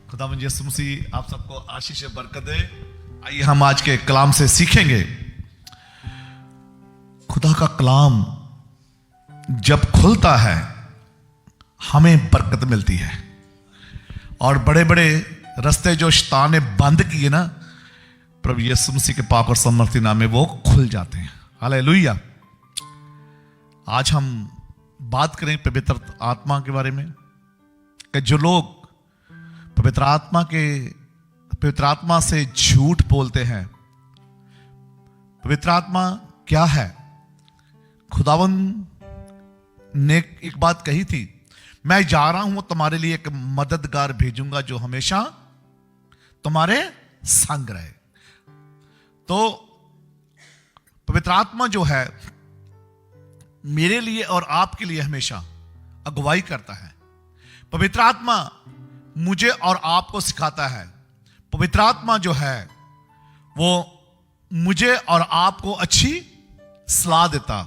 खुदावंद यीशु मसीह आप सबको आशीष बरकत दे। आइए हम आज के कलाम से सीखेंगे। खुदा का कलाम जब खुलता है हमें बरकत मिलती है, और बड़े बड़े रास्ते जो शैतान ने बंद किए ना, प्रभु यीशु मसीह के पाक और समर्थी नाम में वो खुल जाते हैं। हालेलुया। आज हम बात करें पवित्र आत्मा के बारे में कि जो लोग पवित्र आत्मा से झूठ बोलते हैं। पवित्र आत्मा क्या है? खुदावंद ने एक बात कही थी, मैं जा रहा हूं तुम्हारे लिए एक मददगार भेजूंगा जो हमेशा तुम्हारे संग रहे। तो पवित्र आत्मा जो है मेरे लिए और आपके लिए हमेशा अगुवाई करता है। पवित्र आत्मा मुझे और आपको सिखाता है। पवित्र आत्मा जो है वो मुझे और आपको अच्छी सलाह देता।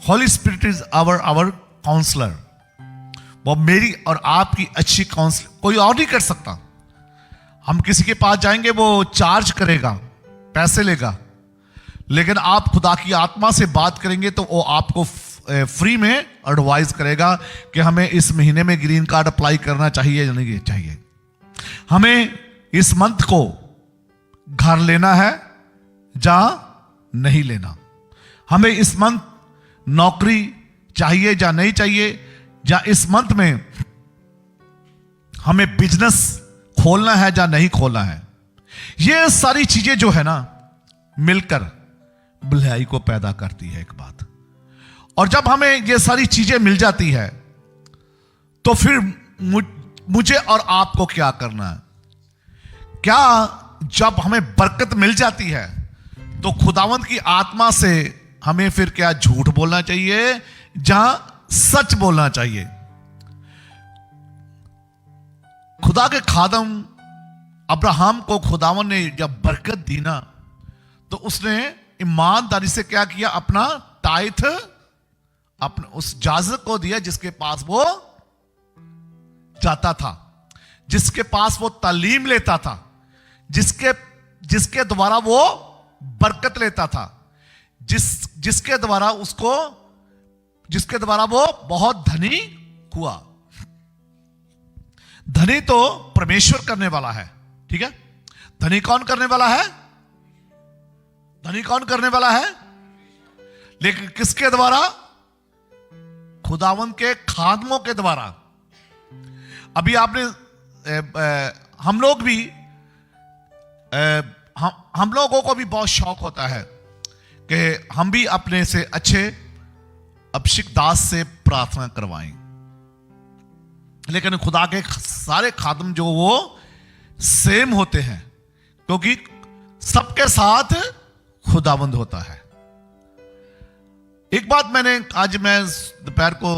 Holy spirit is our counsellor. वो मेरी और आपकी अच्छी काउंसलर कोई और नहीं कर सकता। हम किसी के पास जाएंगे वो चार्ज करेगा, पैसे लेगा, लेकिन आप खुदा की आत्मा से बात करेंगे तो वो आपको फ्री में एडवाइस करेगा कि हमें इस महीने में ग्रीन कार्ड अप्लाई करना चाहिए या नहीं चाहिए, हमें इस मंथ को घर लेना है या नहीं लेना, हमें इस मंथ नौकरी चाहिए या नहीं चाहिए, या इस मंथ में हमें बिजनेस खोलना है या नहीं खोलना है। ये सारी चीजें जो है ना मिलकर भलाई को पैदा करती है एक बात। और जब हमें ये सारी चीजें मिल जाती है तो फिर मुझे और आपको क्या करना है? क्या जब हमें बरकत मिल जाती है तो खुदावंद की आत्मा से हमें फिर क्या झूठ बोलना चाहिए या सच बोलना चाहिए? खुदा के खादम अब्राहम को खुदावंद ने जब बरकत दी ना तो उसने ईमानदारी से क्या किया? अपना टाइथ अपने उस जाजक को दिया जिसके पास वो जाता था, जिसके पास वो तालीम लेता था, जिसके द्वारा वो बरकत लेता था, जिसके द्वारा वो बहुत धनी हुआ। धनी तो परमेश्वर करने वाला है, ठीक है? धनी कौन करने वाला है? धनी कौन करने वाला है? लेकिन किसके द्वारा? खुदावंद के खादमों के द्वारा। अभी आपने हम लोग भी हम लोगों को भी बहुत शौक होता है कि हम भी अपने से अच्छे अभिषिक्त दास से प्रार्थना करवाएं, लेकिन खुदा के सारे खादम जो वो सेम होते हैं, क्योंकि सबके साथ खुदावंद होता है। एक बात आज मैं दोपहर को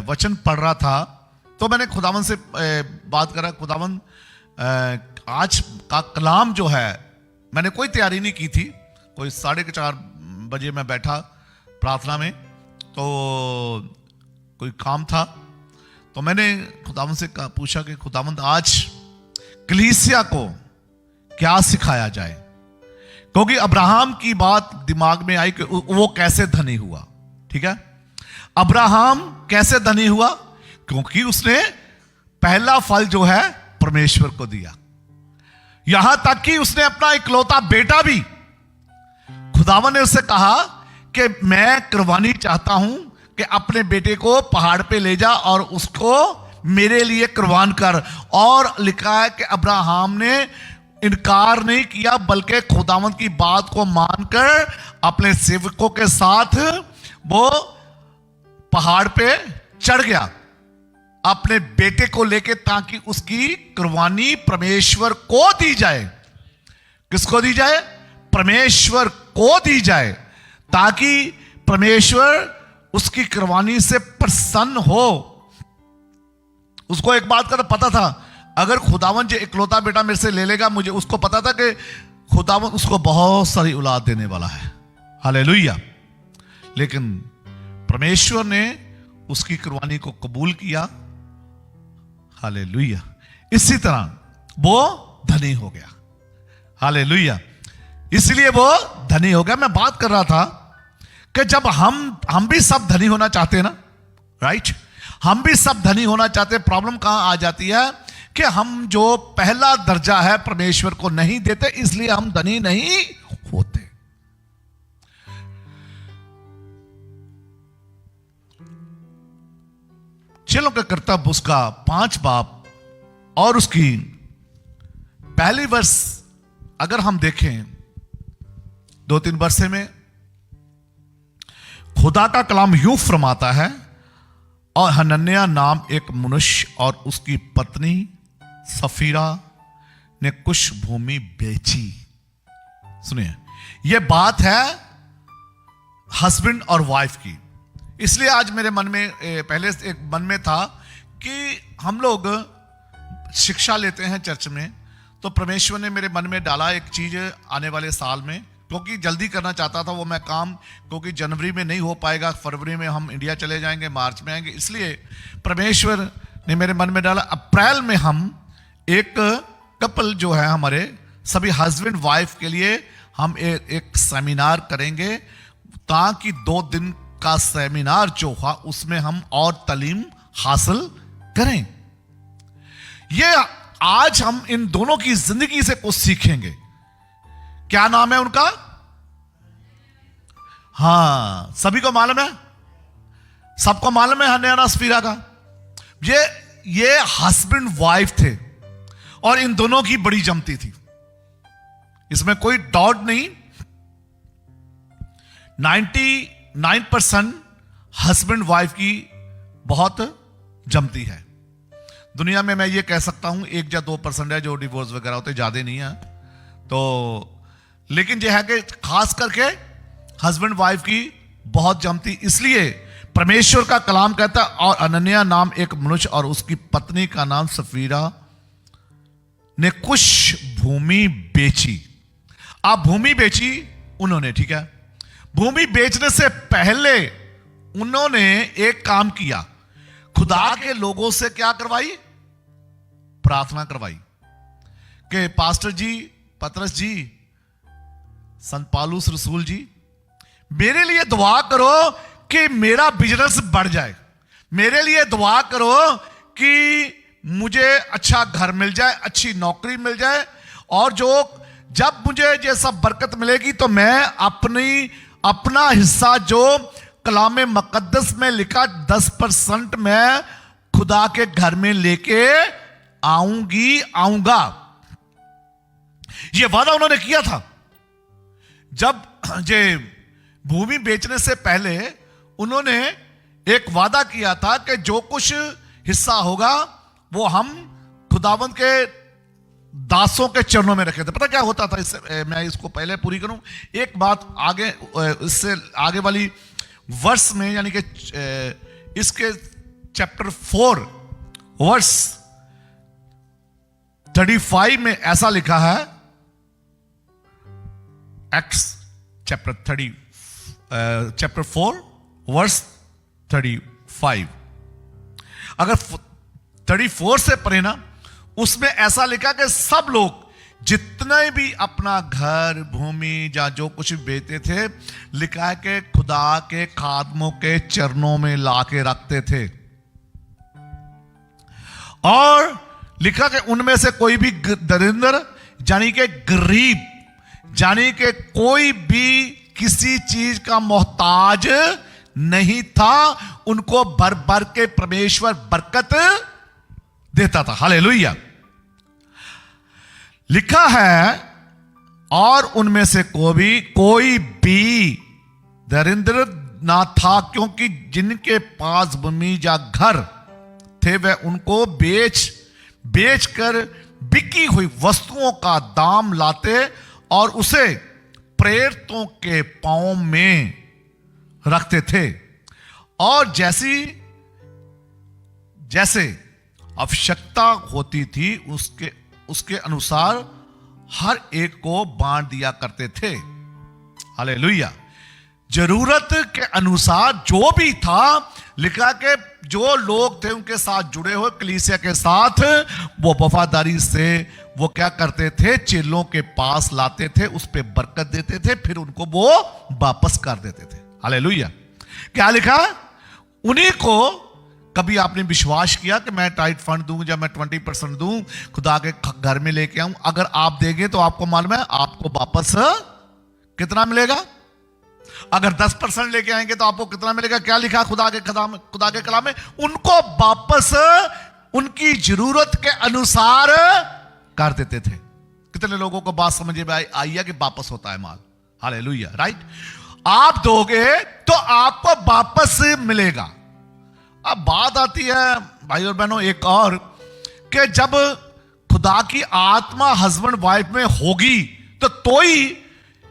वचन पढ़ रहा था तो मैंने खुदावंद से बात करा। खुदावंद आज का कलाम जो है, मैंने कोई तैयारी नहीं की थी, कोई 4:30 बजे मैं बैठा प्रार्थना में, तो कोई काम था, तो मैंने खुदावंद से पूछा कि खुदावंद आज कलीसिया को क्या सिखाया जाए, क्योंकि अब्राहम की बात दिमाग में आई कि वो कैसे धनी हुआ। ठीक है, अब्राहम कैसे धनी हुआ? क्योंकि उसने पहला फल जो है परमेश्वर को दिया। यहां तक कि उसने अपना इकलौता बेटा भी, खुदावन ने उससे कहा कि मैं कुर्बानी चाहता हूं कि अपने बेटे को पहाड़ पे ले जा और उसको मेरे लिए कुर्बान कर। और लिखा है कि अब्राहम ने इनकार नहीं किया, बल्कि खुदावंद की बात को मानकर अपने सेवकों के साथ वो पहाड़ पे चढ़ गया अपने बेटे को लेके, ताकि उसकी कुर्बानी परमेश्वर को दी जाए। किसको दी जाए? परमेश्वर को दी जाए, ताकि परमेश्वर उसकी कुर्बानी से प्रसन्न हो। उसको एक बात का तो पता था, अगर खुदावन जो इकलौता बेटा मेरे से ले लेगा, मुझे उसको पता था कि खुदावन उसको बहुत सारी औलाद देने वाला है। हालेलुया। लेकिन परमेश्वर ने उसकी कुर्बानी को कबूल किया। हालेलुया। इसी तरह वो धनी हो गया। हालेलुया। इसलिए वो धनी हो गया। मैं बात कर रहा था कि जब हम भी सब धनी होना चाहते हैं ना, राइट, हम भी सब धनी होना चाहते हैं। प्रॉब्लम कहां आ जाती है कि हम जो पहला दर्जा है परमेश्वर को नहीं देते, इसलिए हम धनी नहीं होते। चलो के कर्तव्य उसका 5 बाब और उसकी पहली वर्ष अगर हम देखें 2-3 वर्षे में खुदा का कलाम यूं फरमाता है, और हनन्याह नाम एक मनुष्य और उसकी पत्नी सफीरा ने कुछ भूमि बेची। सुनिए, यह बात है हस्बैंड और वाइफ की। इसलिए आज मेरे मन में पहले एक मन में था कि हम लोग शिक्षा लेते हैं चर्च में, तो परमेश्वर ने मेरे मन में डाला एक चीज आने वाले साल में, क्योंकि जल्दी करना चाहता था वो मैं काम, क्योंकि जनवरी में नहीं हो पाएगा, फरवरी में हम इंडिया चले जाएंगे, मार्च में आएंगे। इसलिए परमेश्वर ने मेरे मन में डाला अप्रैल में हम एक कपल जो है हमारे सभी हस्बैंड वाइफ के लिए हम एक सेमिनार करेंगे, ताकि 2 दिन का सेमिनार जो हुआ उसमें हम और तालीम हासिल करें। ये आज हम इन दोनों की जिंदगी से कुछ सीखेंगे। क्या नाम है उनका? हां, सभी को मालूम है, सबको मालूम है हनन्याह सफीरा का। ये हस्बैंड वाइफ थे और इन दोनों की बड़ी जमती थी, इसमें कोई डाउट नहीं। 99% हस्बैंड वाइफ की बहुत जमती है। दुनिया में मैं ये कह सकता हूं 1 या 2% है जो डिवोर्स वगैरह होते, ज्यादा नहीं है। तो लेकिन यह है कि खास करके हस्बैंड वाइफ की बहुत जमती। इसलिए परमेश्वर का कलाम कहता है, और हनन्याह नाम एक मनुष्य और उसकी पत्नी का नाम सफीरा ने कुछ भूमि बेची। आप भूमि बेची उन्होंने, ठीक है। भूमि बेचने से पहले उन्होंने एक काम किया, खुदा के लोगों से क्या करवाई? प्रार्थना करवाई कि पास्टर जी, पतरस जी, संत पालूस रसूल जी, मेरे लिए दुआ करो कि मेरा बिजनेस बढ़ जाए, मेरे लिए दुआ करो कि मुझे अच्छा घर मिल जाए, अच्छी नौकरी मिल जाए, और जब मुझे ये सब बरकत मिलेगी तो मैं अपना हिस्सा जो कलाम मुकद्दस में लिखा 10% मैं खुदा के घर में लेके आऊंगा। यह वादा उन्होंने किया था। जब ये भूमि बेचने से पहले उन्होंने एक वादा किया था कि जो कुछ हिस्सा होगा वो हम खुदावंद के दासों के चरणों में रखे थे। पता क्या होता था? इससे मैं इसको पहले पूरी करूं, एक बात आगे, इससे आगे वाली वर्ष में, यानी कि इसके चैप्टर 4 वर्स 35 में ऐसा लिखा है, एक्ट्स चैप्टर 4 वर्स 35। अगर 34 से पढ़े ना, उसमें ऐसा लिखा कि सब लोग जितने भी अपना घर, भूमि या जो कुछ भी बेचते थे, लिखा है कि खुदा के खादमों के चरणों में लाके रखते थे। और लिखा कि उनमें से कोई भी दरिद्र, यानी कि गरीब, यानी कि कोई भी किसी चीज का मोहताज नहीं था, उनको भर भर के परमेश्वर बरकत देता था। हालेलुया। लिखा है, और उनमें से कोई भी दरिद्र ना था, क्योंकि जिनके पास भूमि या घर थे वे उनको बेच कर बिकी हुई वस्तुओं का दाम लाते और उसे प्रेरितों के पांव में रखते थे, और जैसे आवश्यकता होती थी उसके अनुसार हर एक को बांट दिया करते थे। हालेलुया। जरूरत के अनुसार जो भी था, लिखा कि जो लोग थे उनके साथ जुड़े हुए कलीसिया के साथ, वो वफादारी से वो क्या करते थे, चेलों के पास लाते थे, उस पे बरकत देते थे, फिर उनको वो वापस कर देते थे। हालेलुया। क्या लिखा? उन्हीं को कभी आपने विश्वास किया कि मैं टाइट फंड दूं, जब मैं 20% दूं, खुदा के घर में लेके आऊं, अगर आप देंगे तो आपको मालूम है आपको वापस कितना मिलेगा? अगर 10% लेके आएंगे तो आपको कितना मिलेगा? क्या लिखा खुदा के कलाम में? उनको वापस उनकी जरूरत के अनुसार कर देते थे। कितने लोगों को बात समझ में आई है कि वापस होता है माल? Hallelujah, right. आप दोगे तो आपको वापस मिलेगा। अब बात आती है भाई और बहनों एक और, कि जब खुदा की आत्मा हस्बैंड वाइफ में होगी तो ही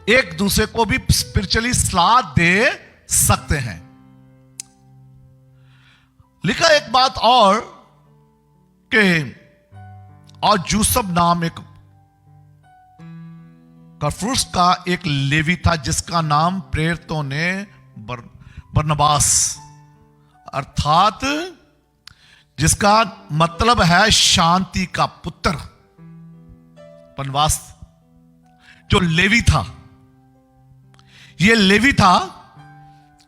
एक दूसरे को भी स्पिरिचुअली सलाह दे सकते हैं। लिखा एक बात और कि और यूसुफ नाम एक करफूस का एक लेवी था, जिसका नाम प्रेरितों ने बरनबास, अर्थात जिसका मतलब है शांति का पुत्र, बनवास, जो लेवी था, ये लेवी था,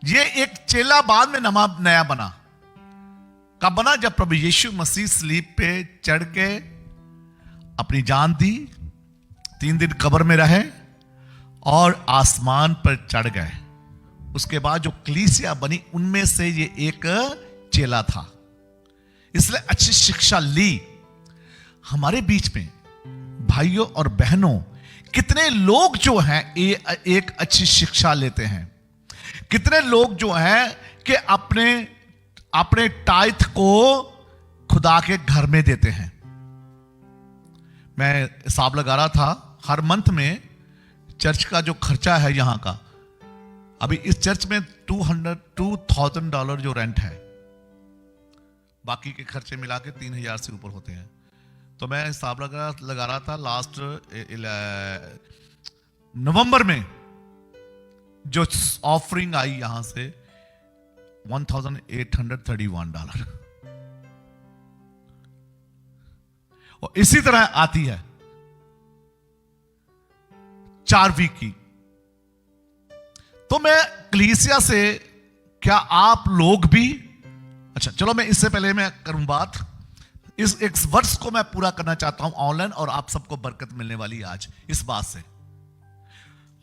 ये एक चेला बाद में नया बना। कब बना? जब प्रभु यीशु मसीह सलीब पे चढ़ के अपनी जान दी, 3 दिन कब्र में रहे और आसमान पर चढ़ गए। उसके बाद जो कलीसिया बनी उनमें से ये एक चेला था, इसलिए अच्छी शिक्षा ली। हमारे बीच में भाइयों और बहनों कितने लोग जो हैं एक अच्छी शिक्षा लेते हैं, कितने लोग जो हैं कि अपने टाइथ को खुदा के घर में देते हैं। मैं हिसाब लगा रहा था, हर मंथ में चर्च का जो खर्चा है यहां का, अभी इस चर्च में $2,000 जो रेंट है, बाकी के खर्चे मिला के 3,000 से ऊपर होते हैं। तो मैं हिसाब लगा रहा था, लास्ट नवंबर में जो ऑफरिंग आई यहां से $1,831, और इसी तरह आती है 4 वीक की। तो मैं कलीसिया से, क्या आप लोग भी, अच्छा चलो मैं इससे पहले मैं करूं बात, इस एक वर्ष को मैं पूरा करना चाहता हूं ऑनलाइन, और आप सबको बरकत मिलने वाली आज इस बात से।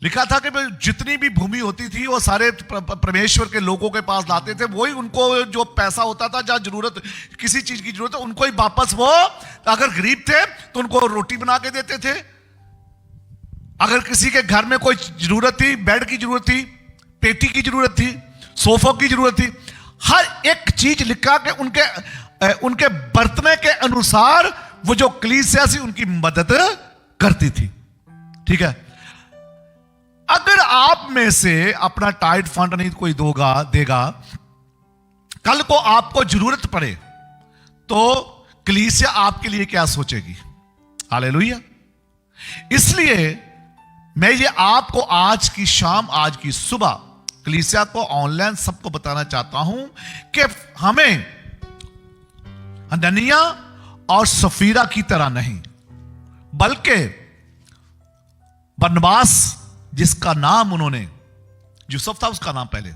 लिखा था कि जितनी भी भूमि होती थी वो सारे परमेश्वर के लोगों के पास लाते थे, वही उनको जो पैसा होता था, जहां जरूरत, किसी चीज की जरूरत है, उनको ही वापस, वो अगर गरीब थे तो उनको रोटी बना के देते थे, अगर किसी के घर में कोई जरूरत थी, बेड की जरूरत थी, पेटी की जरूरत थी, सोफों की जरूरत थी, हर एक चीज लिखा कि उनके बरतने के अनुसार वो जो कलीसिया से उनकी मदद करती थी। ठीक है, अगर आप में से अपना टाइट फंड नहीं कोई देगा, कल को आपको जरूरत पड़े तो कलीसिया आपके लिए क्या सोचेगी? हालेलुया। इसलिए मैं ये आपको आज की शाम, आज की सुबह कलीसिया को ऑनलाइन सबको बताना चाहता हूं कि हमें हनन्याह और सफीरा की तरह नहीं, बल्कि बरनबास, जिसका नाम उन्होंने, यूसुफ था उसका नाम पहले,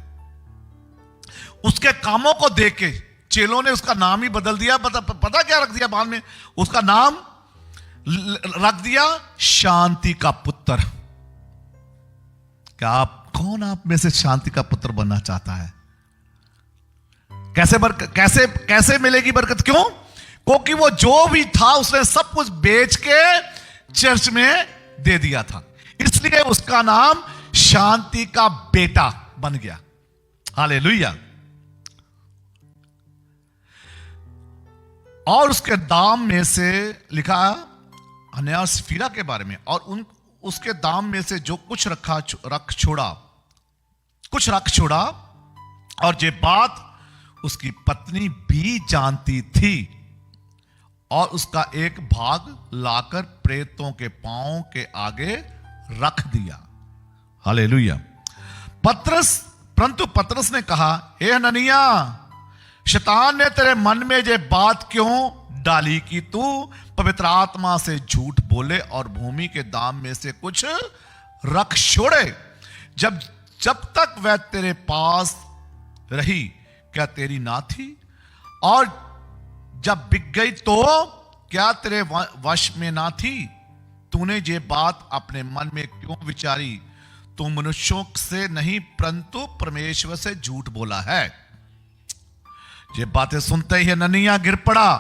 उसके कामों को देख के चेलों ने उसका नाम ही बदल दिया। पता क्या रख दिया बाद में? उसका नाम रख दिया शांति का पुत्र। क्या कौन आप में से शांति का पुत्र बनना चाहता है? कैसे मिलेगी बरकत? क्यों? क्योंकि वो जो भी था उसने सब कुछ बेच के चर्च में दे दिया था, इसलिए उसका नाम शांति का बेटा बन गया। हालेलुया। और उसके दाम में से लिखा हनन्याह और सफीरा के बारे में, और उसके दाम में से जो कुछ रख छोड़ा, और ये बात उसकी पत्नी भी जानती थी, और उसका एक भाग लाकर प्रेतों के पांवों के आगे रख दिया। हालेलुया। परंतु पतरस ने कहा, हे हननिया, शैतान ने तेरे मन में ये बात क्यों डाली कि तू पवित्र आत्मा से झूठ बोले और भूमि के दाम में से कुछ रख छोड़े? जब तक वह तेरे पास रही क्या तेरी ना थी? और जब बिक गई तो क्या तेरे वश में ना थी? तूने ये बात अपने मन में क्यों विचारी? तू मनुष्यों से नहीं परंतु परमेश्वर से झूठ बोला है। ये बातें सुनते ही हननिया गिर पड़ा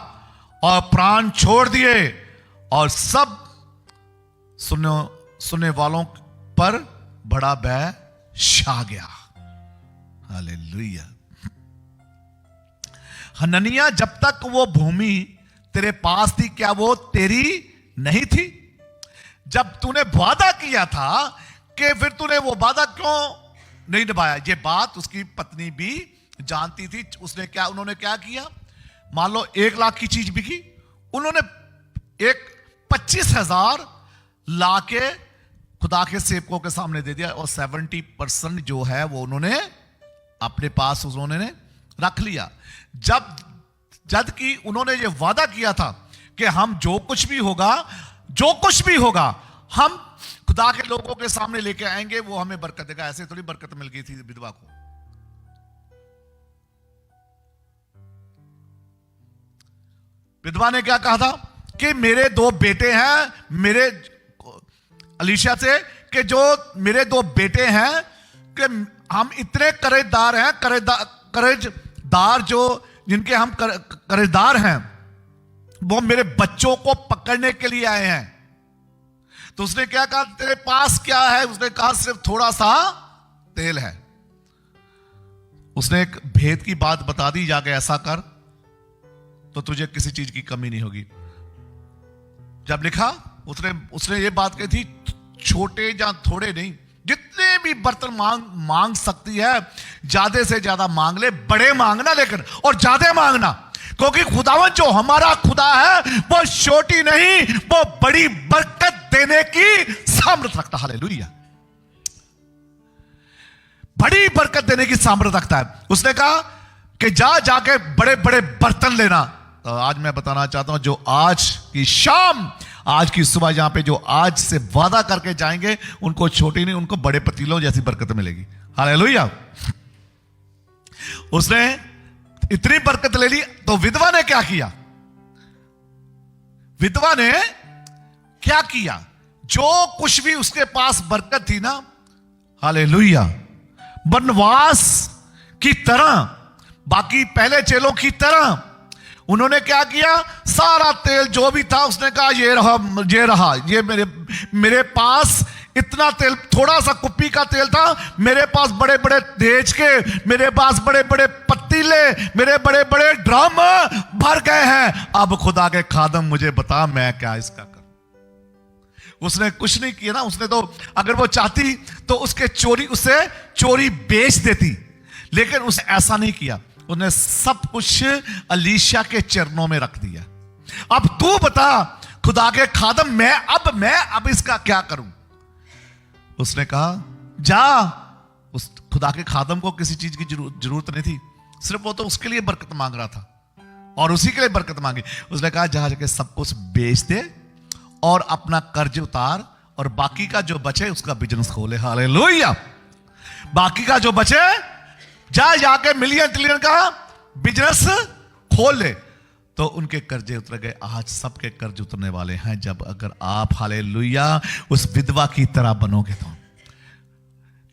और प्राण छोड़ दिए, और सब सुनने वालों पर बड़ा भय छा गया। हालेलुया। हननिया, जब तक वो भूमि तेरे पास थी क्या वो तेरी नहीं थी? जब तूने वादा किया था कि फिर तूने वो वादा क्यों नहीं निभाया? ये बात उसकी पत्नी भी जानती थी। उन्होंने क्या किया? मान लो 1 लाख की चीज बिकी, उन्होंने 25,000 ला के खुदा के सेवकों के सामने दे दिया, और 70% जो है वो उन्होंने अपने पास उन्होंने रख लिया। जबकि उन्होंने ये वादा किया था कि हम जो कुछ भी होगा हम खुदा के लोगों के सामने लेके आएंगे, वो हमें बरकत देगा। ऐसे थोड़ी बरकत मिल गई थी विधवा को। विधवा ने क्या कहा था कि मेरे 2 बेटे हैं, मेरे अलीशा से, कि जो मेरे 2 बेटे हैं कि हम इतने कर्जदार हैं, कर्जदार जो जिनके हम कर्जदार हैं, वो मेरे बच्चों को पकड़ने के लिए आए हैं। तो उसने क्या कहा, तेरे पास क्या है? उसने कहा सिर्फ थोड़ा सा तेल है। उसने एक भेद की बात बता दी, जाके ऐसा कर तो तुझे किसी चीज की कमी नहीं होगी। जब लिखा उसने ये बात कही थी, छोटे या थोड़े नहीं, जितने भी बर्तन मांग सकती है, ज्यादा से ज्यादा मांग ले, बड़े मांगना लेकिन, और ज्यादा मांगना, क्योंकि खुदावन जो हमारा खुदा है वो छोटी नहीं, वो बड़ी बरकत देने की सामर्थ्य रखता है। हालेलुया। बड़ी बरकत देने की सामर्थ्य रखता है। उसने कहा कि जाके बड़े बड़े बर्तन लेना। तो आज मैं बताना चाहता हूं, जो आज की शाम, आज की सुबह जहां पे जो आज से वादा करके जाएंगे, उनको छोटी नहीं, उनको बड़े पतीलों जैसी बरकत मिलेगी। हालेलुया। उसने इतनी बरकत ले ली। तो विधवा ने क्या किया? विधवा ने क्या किया? जो कुछ भी उसके पास बरकत थी ना, हालेलुया, बनवास की तरह, बाकी पहले चेलों की तरह उन्होंने क्या किया? सारा तेल जो भी था उसने कहा ये रहा, ये मेरे पास इतना तेल, थोड़ा सा कुप्पी का तेल था, मेरे पास बड़े बड़े देज के, मेरे पास बड़े बड़े पतीले, मेरे बड़े बड़े ड्रम भर गए हैं। अब खुदा के खादम मुझे बता मैं क्या इसका करूं? उसने कुछ नहीं किया ना। उसने तो अगर वो चाहती तो उससे चोरी बेच देती, लेकिन उसने ऐसा नहीं किया। उसने सब कुछ अलीशा के चरणों में रख दिया। अब तू बता खुदा के खादम, मैं अब इसका क्या करूं? उसने कहा जा। उस खुदा के खादम को किसी चीज की जरूरत नहीं थी, सिर्फ वो तो उसके लिए बरकत मांग रहा था और उसी के लिए बरकत मांगी। उसने कहा जा जाके सब कुछ बेच दे और अपना कर्ज उतार, और बाकी का जो बचे उसका बिजनेस खोले। हालेलुया। बाकी का जो बचे जाके मिलियन ट्रिलियन का बिजनेस खोल ले। तो उनके कर्जे उतर गए। आज सबके कर्ज उतरने वाले हैं, जब अगर आप हालेलुया उस विधवा की तरह बनोगे। तो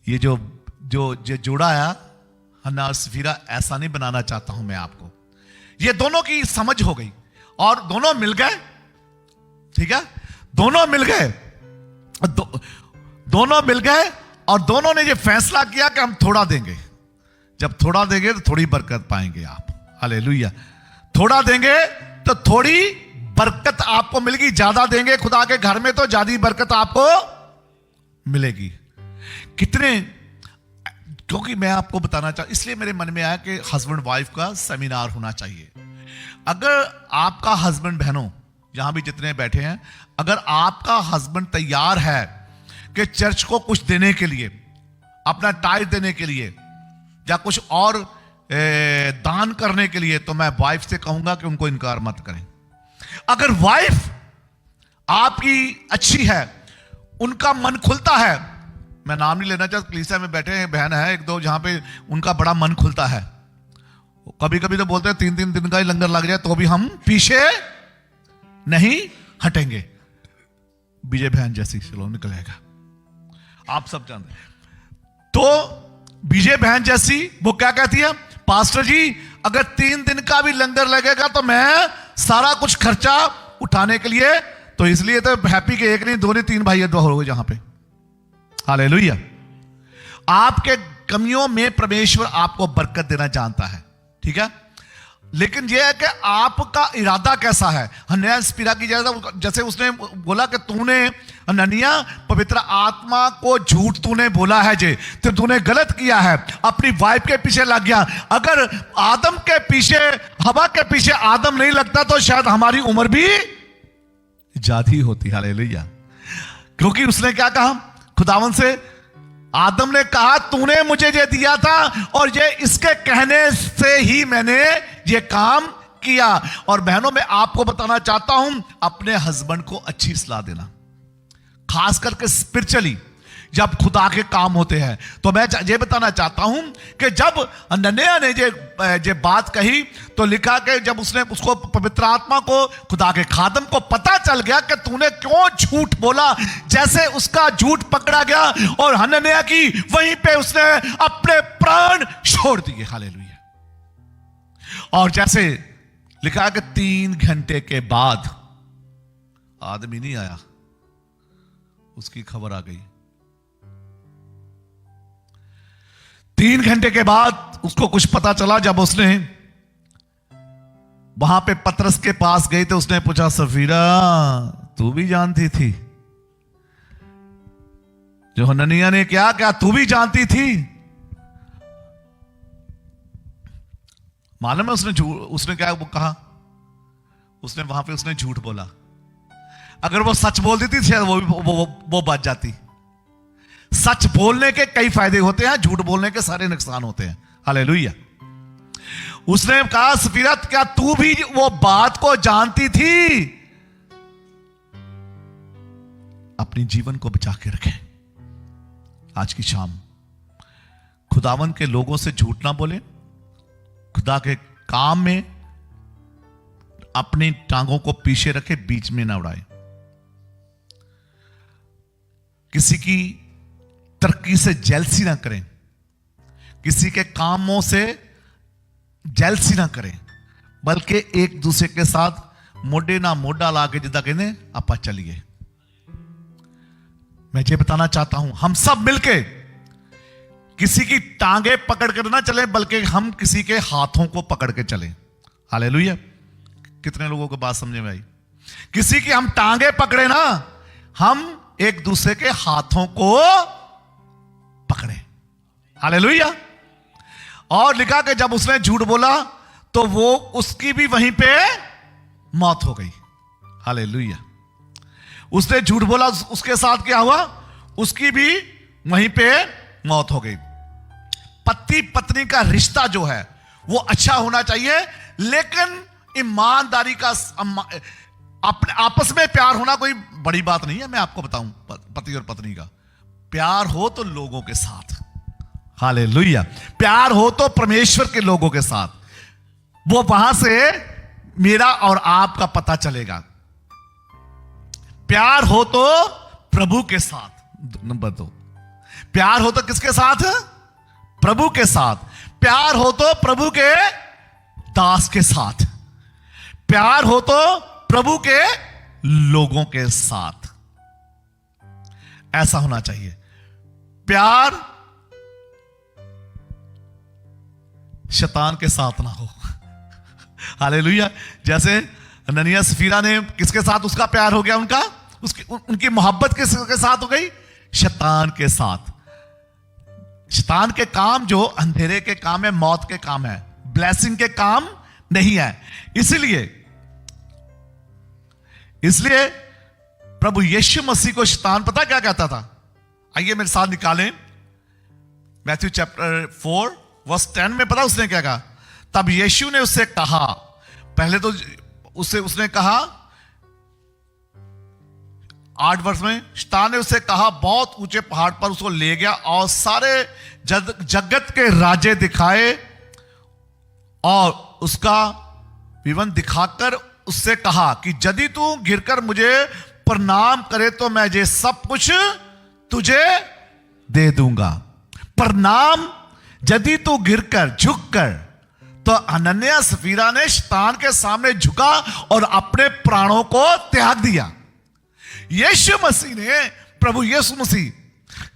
ये जो जोड़ा है हन्ना और सफीरा, ऐसा नहीं बनाना चाहता हूं मैं आपको। ये दोनों की समझ हो गई और दोनों मिल गए। ठीक है, दोनों मिल गए, दोनों मिल गए और दोनों ने ये फैसला किया कि हम थोड़ा देंगे। जब थोड़ा देंगे तो थोड़ी बरकत पाएंगे आप। हालेलुया। थोड़ा देंगे तो थोड़ी बरकत आपको मिलेगी, ज्यादा देंगे खुदा के घर में तो ज्यादा बरकत आपको मिलेगी। कितने, क्योंकि मैं आपको बताना चाहता, इसलिए मेरे मन में आया कि हस्बैंड वाइफ का सेमिनार होना चाहिए। अगर आपका हस्बैंड, बहनों यहां भी जितने बैठे हैं, अगर आपका हस्बैंड तैयार है कि चर्च को कुछ देने के लिए, अपना टाइट देने के लिए या कुछ और दान करने के लिए, तो मैं वाइफ से कहूंगा कि उनको इनकार मत करें। अगर वाइफ आपकी अच्छी है, उनका मन खुलता है, मैं नाम नहीं लेना चाहता, कलीसिया में बैठे हैं बहन है एक दो जहां पे उनका बड़ा मन खुलता है, कभी कभी तो बोलते हैं 3-3 दिन का ही लंगर लग जाए तो भी हम पीछे नहीं हटेंगे। विजय बहन जैसी चलो निकलेगा, आप सब जानते हैं। तो विजय बहन जैसी वो क्या कहती है, पास्टर जी अगर 3 दिन का भी लंगर लगेगा तो मैं सारा कुछ खर्चा उठाने के लिए, तो इसलिए तो हैप्पी के 1 नहीं 2 नहीं 3 भाई हो गए जहां पे। हालेलुया। आपके कमियों में परमेश्वर आपको बरकत देना जानता है, ठीक है, लेकिन यह है कि आपका इरादा कैसा है। हनन्याह सफीरा की जैसे उसने बोला कि तूने हनन्याह पवित्र आत्मा को झूठ तूने बोला है जे, तो तूने गलत किया है, अपनी वाइफ के पीछे लग गया। अगर आदम के पीछे, हवा के पीछे आदम नहीं लगता तो शायद हमारी उम्र भी ज्यादा ही होती। हालेलुया। क्योंकि उसने क्या कहा खुदावन से, आदम ने कहा तूने मुझे ये दिया था और ये इसके कहने से ही मैंने ये काम किया। और बहनों मैं आपको बताना चाहता हूं, अपने हस्बैंड को अच्छी सलाह देना, खास करके स्पिरिचुअली जब खुदा के काम होते हैं। तो मैं ये बताना चाहता हूं कि जब हनन्याह ने ये बात कही तो लिखा कि जब उसने उसको पवित्र आत्मा को, खुदा के खादम को पता चल गया कि तूने क्यों झूठ बोला, जैसे उसका झूठ पकड़ा गया और हनन्याह की वहीं पे उसने अपने प्राण छोड़ दिए। हालेलुया। और जैसे लिखा कि 3 घंटे के बाद आदमी नहीं आया, उसकी खबर आ गई। 3 घंटे के बाद उसको कुछ पता चला। जब उसने वहां पे पतरस के पास गई तो उसने पूछा, सफीरा तू भी जानती थी जो हनन्याह ने क्या क्या, तू भी जानती थी? मालूम है उसने क्या वो कहा, उसने वहां पे उसने झूठ बोला। अगर वो सच बोल देती शायद वो बच जाती। सच बोलने के कई फायदे होते हैं, झूठ बोलने के सारे नुकसान होते हैं। हालेलुया। उसने कहा, सफीरा क्या तू भी वो बात को जानती थी? अपनी जीवन को बचा के रखें। आज की शाम खुदावन के लोगों से झूठ ना बोले, खुदा के काम में अपनी टांगों को पीछे रखे, बीच में ना उड़ाए। किसी की तरक्की से जेलसी ना करें, किसी के कामों से जेलसी ना करें, बल्कि एक दूसरे के साथ मोढे ना मोढा ला के जिदा कहने आपा चलिए। मैं ये बताना चाहता हूं, हम सब मिलके किसी की टांगे पकड़ कर ना चले, बल्कि हम किसी के हाथों को पकड़ के चलें। हालेलुया। कितने लोगों को बात समझ में आई? किसी की हम टांगे पकड़े ना, हम एक दूसरे के हाथों को पकड़े। हालेलुया। और लिखा कि जब उसने झूठ बोला तो वो उसकी भी वहीं पे मौत हो गई। हालेलुया। उसने झूठ बोला, उसके साथ क्या हुआ? उसकी भी वहीं पे मौत हो गई। पति पत्नी का रिश्ता जो है वो अच्छा होना चाहिए, लेकिन ईमानदारी का, अपने आपस में प्यार होना कोई बड़ी बात नहीं है। मैं आपको बताऊं, पति और पत्नी का प्यार हो तो लोगों के साथ। हालेलुया। प्यार हो तो परमेश्वर के लोगों के साथ, वो वहां से मेरा और आपका पता चलेगा। प्यार हो तो प्रभु के साथ। नंबर 2, प्यार हो तो किसके साथ? प्रभु के साथ। प्यार हो तो प्रभु के दास के साथ। प्यार हो तो प्रभु के लोगों के साथ। ऐसा होना चाहिए। प्यार शैतान के साथ ना हो। हालेलुया। जैसे हनन्याह सफीरा ने किसके साथ उसका प्यार हो गया, उनकी मोहब्बत किसके साथ हो गई? शैतान के साथ। शैतान के काम जो अंधेरे के काम है, मौत के काम है, ब्लेसिंग के काम नहीं है। इसलिए प्रभु यीशु मसीह को शैतान पता क्या कहता था? आइए मेरे साथ निकालें मैथ्यू चैप्टर 4 वर्स 10 में पता उसने क्या कहा? तब यीशु ने उससे कहा, पहले तो उसने कहा 8 वर्ष में, शैतान ने उससे कहा, बहुत ऊंचे पहाड़ पर उसको ले गया और सारे जगत के राजे दिखाए और उसका विवन दिखाकर उससे कहा कि यदि तू गिरकर मुझे प्रणाम करे तो मैं ये सब कुछ तुझे दे दूंगा। प्रणाम, यदि तू गिरकर झुककर, तो हनन्याह सफीरा ने शैतान के सामने झुका और अपने प्राणों को त्याग दिया। यीशु मसीह ने, प्रभु यीशु मसीह,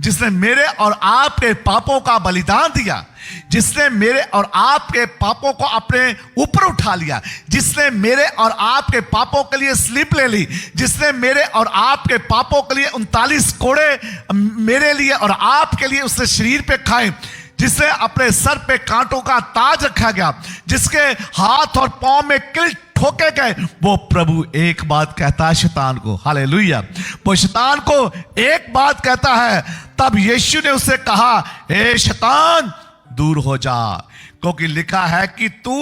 जिसने मेरे और आपके पापों का बलिदान दिया, जिसने मेरे और आपके पापों को अपने ऊपर उठा लिया, जिसने मेरे और आपके पापों के लिए स्लिप ले ली, जिसने मेरे और आपके पापों के लिए 39 कोड़े मेरे लिए और आपके लिए उसने शरीर पे खाए, जिसने अपने सर पे कांटों का ताज रखा गया, जिसके हाथ और पांव में किल ठोके गए, वो प्रभु एक बात कहता है शैतान को, हालेलुया, वो शैतान को एक बात कहता है। तब यीशु ने उससे कहा, ए शैतान दूर हो जा, क्योंकि लिखा है कि तू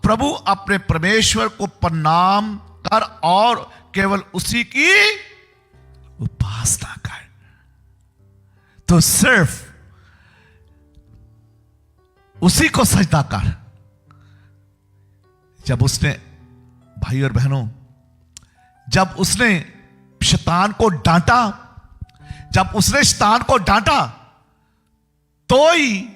प्रभु अपने परमेश्वर को प्रणाम कर और केवल उसी की उपासना कर। तो सिर्फ उसी को सजदा कर। जब उसने, भाई और बहनों, जब उसने शैतान को डांटा, जब उसने शैतान को डांटा, तो ही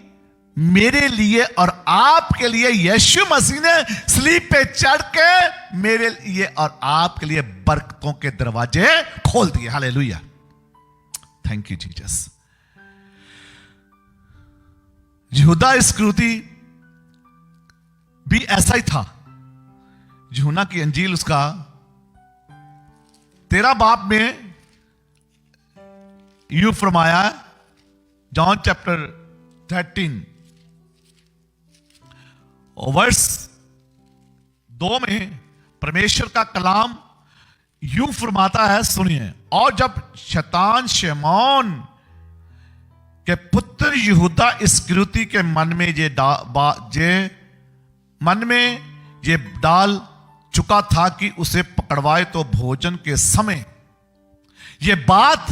मेरे लिए और आपके लिए यीशु मसीह ने स्लीप पे चढ़ के मेरे लिए और आपके लिए बरकतों के दरवाजे खोल दिए। Hallelujah, thank you Jesus. यहूदा इस्करियोती भी ऐसा ही था। यूहन्ना की अंजील उसका 13 बाब में यूं फरमाया, जॉन चैप्टर 13 वर्स 2 में परमेश्वर का कलाम यूं फरमाता है, सुनिए। और जब शैतान शमौन के पुत्र यहूदा इस्करियोती के मन में ये डाल चुका था कि उसे पकड़वाए तो भोजन के समय, ये बात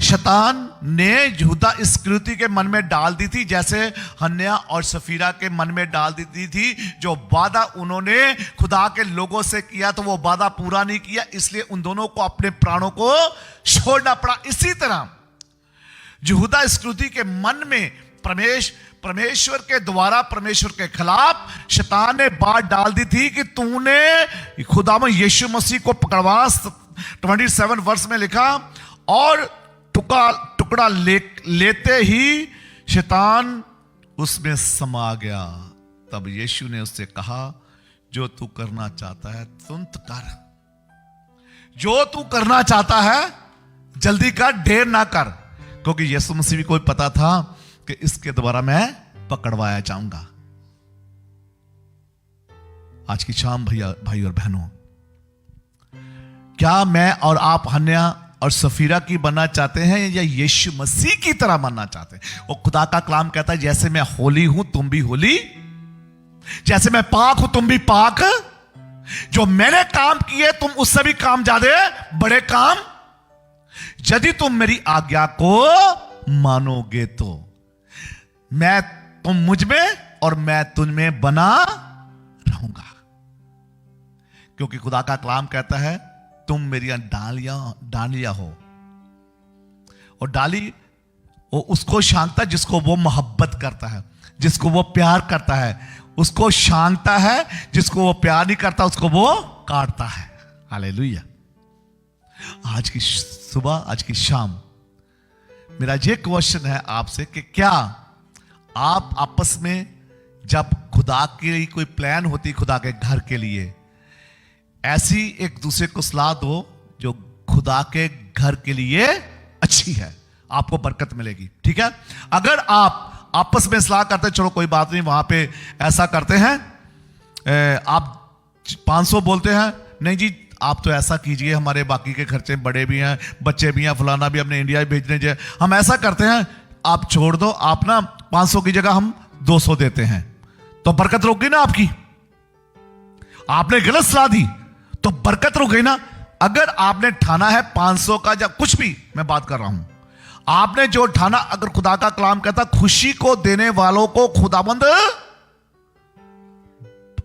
शैतान ने यहूदा इस्करियोती के मन में डाल दी थी, जैसे हन्याह और सफीरा के मन में डाल दी थी। जो वादा उन्होंने खुदा के लोगों से किया तो वो वादा पूरा नहीं किया, इसलिए उन दोनों को अपने प्राणों को छोड़ना पड़ा। इसी तरह यहूदा इस्करियोती के मन में परमेश्वर के द्वारा परमेश्वर के खिलाफ शैतान ने बात डाल दी थी कि तूने खुदावंद यीशु मसीह को पकड़वा। 27 वर्ष में लिखा, और टुकड़ा लेते ही शैतान उसमें समा गया। तब यीशु ने उससे कहा, जो तू करना चाहता है तुरंत कर, जो तू करना चाहता है जल्दी कर, देर ना कर, क्योंकि यीशु मसीह को पता था कि इसके द्वारा मैं पकड़वाया जाऊंगा। आज की शाम भाई और बहनों, क्या मैं और आप हन्याह और सफीरा की बनना चाहते हैं या यीशु मसीह की तरह बनना चाहते हैं? वो खुदा का कलाम कहता है, जैसे मैं होली हूं तुम भी होली, जैसे मैं पाक हूं तुम भी पाक, जो मैंने काम किए तुम उससे भी काम ज्यादा बड़े काम, यदि तुम मेरी आज्ञा को मानोगे तो तुम मुझ में और मैं तुझ में बना रहूंगा। क्योंकि खुदा का कलाम कहता है, तुम मेरी डालियां हो। और डाली वो उसको छांटता है जिसको वो मोहब्बत करता है, जिसको वो प्यार करता है, उसको छांटता है। जिसको वो प्यार नहीं करता उसको वो काटता है। हालेलुया। आज की सुबह, आज की शाम मेरा ये क्वेश्चन है आपसे कि क्या आप आपस में, जब खुदा की कोई प्लान होती खुदा के घर के लिए, ऐसी एक दूसरे को सलाह दो जो खुदा के घर के लिए अच्छी है, आपको बरकत मिलेगी। ठीक है, अगर आप आपस में सलाह करते चलो कोई बात नहीं, वहां पे ऐसा करते हैं, आप 500 बोलते हैं, नहीं जी आप तो ऐसा कीजिए, हमारे बाकी के खर्चे बड़े भी हैं, बच्चे भी हैं, फलाना भी हमने इंडिया भेजने जाए, हम ऐसा करते हैं, आप छोड़ दो, आप ना 500 की जगह हम 200 देते हैं, तो बरकत रुक गई ना आपकी। आपने गलत सलाह दी तो बरकत रुक गई ना। अगर आपने ठाना है 500 का, या कुछ भी मैं बात कर रहा हूं, आपने जो ठाना, अगर खुदा का कलाम कहता खुशी को देने वालों को खुदाबंद,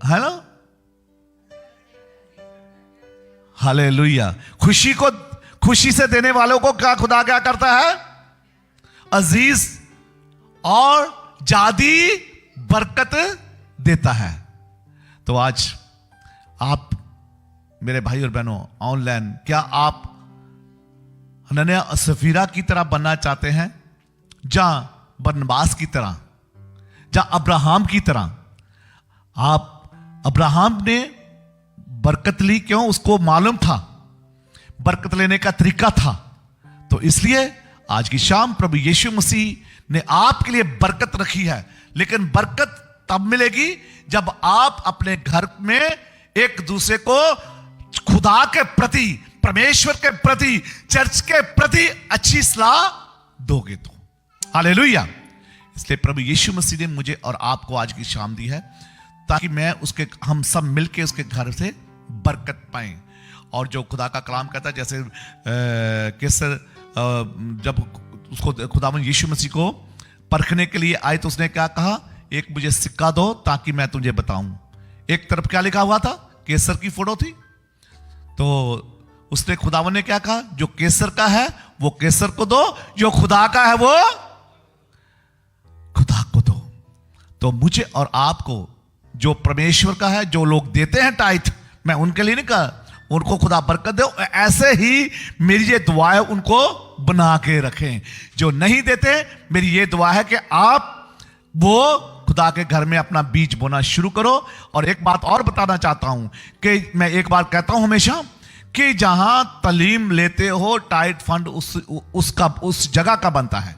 है ना, हालेलुया, खुशी से देने वालों को क्या खुदा क्या करता है, अजीज और जादी बरकत देता है। तो आज आप मेरे भाई और बहनों ऑनलाइन, क्या आप हनन्याह और सफीरा की तरह बनना चाहते हैं, जहां बरनबास की तरह, जहां अब्राहम की तरह? अब्राहम ने बरकत ली, क्यों? उसको मालूम था, बरकत लेने का तरीका था। तो इसलिए आज की शाम प्रभु यीशु मसीह ने आपके लिए बरकत रखी है। लेकिन बरकत तब मिलेगी जब आप अपने घर में एक दूसरे को खुदा के प्रति, परमेश्वर के प्रति, चर्च के प्रति अच्छी सलाह दोगे तो। हालेलुया। इसलिए प्रभु यीशु मसीह ने मुझे और आपको आज की शाम दी है, ताकि हम सब मिलके उसके घर से बरकत पाएं। और जो खुदा का कलाम कहता है, जैसे कैसर जब उसको खुदावंद यीशु मसीह को परखने के लिए आए, तो उसने क्या कहा, एक मुझे सिक्का दो ताकि मैं तुझे बताऊं। एक तरफ क्या लिखा हुआ था, केसर की फोटो थी। तो उसने खुदावन ने क्या कहा, जो केसर का है वो केसर को दो, जो खुदा का है वो खुदा को दो। तो मुझे और आपको जो परमेश्वर का है, जो लोग देते हैं टाइथ, मैं उनके लिए नहीं कहा, उनको खुदा बरकत दो। ऐसे ही मेरी ये दुआ है, उनको बना के रखें। जो नहीं देते, मेरी ये दुआ है कि आप वो खुदा के घर में अपना बीज बोना शुरू करो। और एक बात और बताना चाहता हूं कि मैं एक बार कहता हूं हमेशा कि जहां तालीम लेते हो, टाइट फंड उस जगह का बनता है।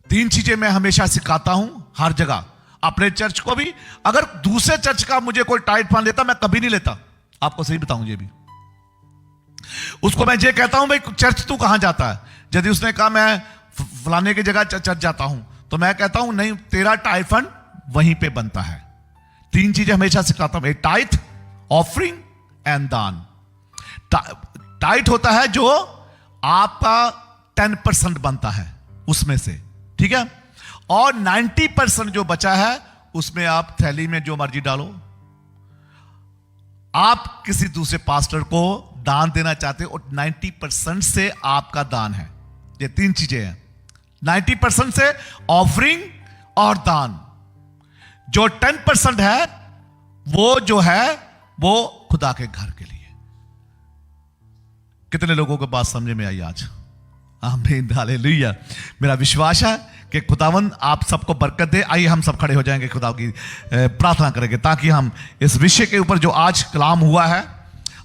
3 चीजें मैं हमेशा सिखाता हूं हर जगह, अपने चर्च को भी। अगर दूसरे चर्च का मुझे कोई टाइट फंड लेता, मैं कभी नहीं लेता, आपको सही बताऊं। ये भी उसको मैं ये कहता हूं, भाई चर्च तू कहां जाता है? यदि उसने कहा मैं फलाने की जगह चर्च जाता हूं, तो मैं कहता हूं नहीं, तेरा टाइट फंड वहीं पे बनता है। 3 चीजें हमेशा सिखाता हूं, टाइट, ऑफरिंग एंड दान। टाइट होता है जो आपका 10% बनता है उसमें से, ठीक है। और 90% जो बचा है, उसमें आप थैली में जो मर्जी डालो। आप किसी दूसरे पास्टर को दान देना चाहते हो, और 90% से आपका दान है। ये 3 चीजें हैं, 90% से ऑफरिंग और दान। जो 10% है, वो जो है वो खुदा के घर के लिए। कितने लोगों को बात समझ में आई आज? आमीन, हालेलुया। मेरा विश्वास है कि खुदावंद आप सबको बरकत दे। आइए हम सब खड़े हो जाएंगे, खुदा की प्रार्थना करेंगे, ताकि हम इस विषय के ऊपर जो आज कलाम हुआ है,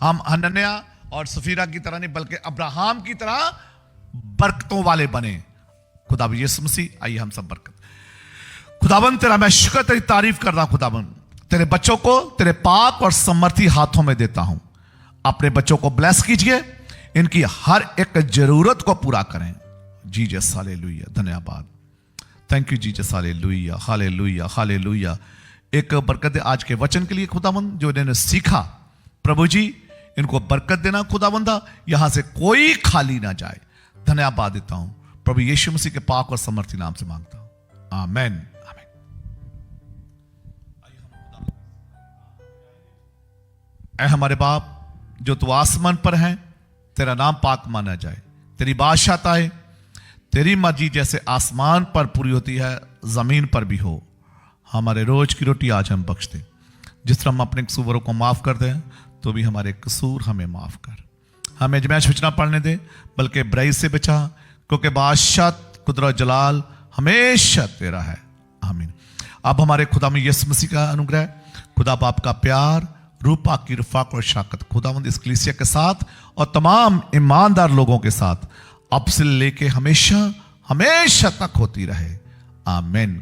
हम हनन्याह और सफीरा की तरह नहीं, बल्कि अब्राहम की तरह बरकतों वाले बने। खुदा यीशु मसीह, आइए हम सब बरकत। खुदावंद तेरा मैं शुक्र, तेरी तारीफ कर रहा हूं। खुदावंद तेरे बच्चों को तेरे पाक और समर्थी हाथों में देता हूं। अपने बच्चों को ब्लेस कीजिए, इनकी हर एक जरूरत को पूरा करें। जीसस, हालेलुया, धन्यवाद। Thank you Jesus, hallelujah, hallelujah, hallelujah. एक बरकत आज के वचन के लिए खुदावंद, जो इन्होंने सीखा, प्रभु जी इनको बरकत देना खुदावंदा, यहां से कोई खाली ना जाए। धन्यवाद देता हूं प्रभु यीशु मसीह के पाक और समर्थी नाम से मांगता हूं, आमेन। ऐ हमारे बाप जो तू आसमान पर है, तेरा नाम पाक माना जाए, तेरी बादशाहत आए, तेरी मर्जी जैसे आसमान पर पूरी होती है, जमीन पर भी हो। हमारे रोज की रोटी आज हम बख्श दे, जिस तरह हम अपने कसूरों को माफ कर दें, तो भी हमारे कसूर हमें माफ कर। हमें जमैश बिचना पड़ने दे, बल्कि बुराई से बचा, क्योंकि बादशाह, कुदरत, जलाल हमेशा तेरा है, आमीन। अब हमारे खुदा में यीशु मसीह का अनुग्रह, खुदा बाप का प्यार, रूपा की रफाक और शाकत खुदावंद इस कलीसिया के साथ और तमाम ईमानदार लोगों के साथ अब से लेके हमेशा हमेशा तक होती रहे, आमीन।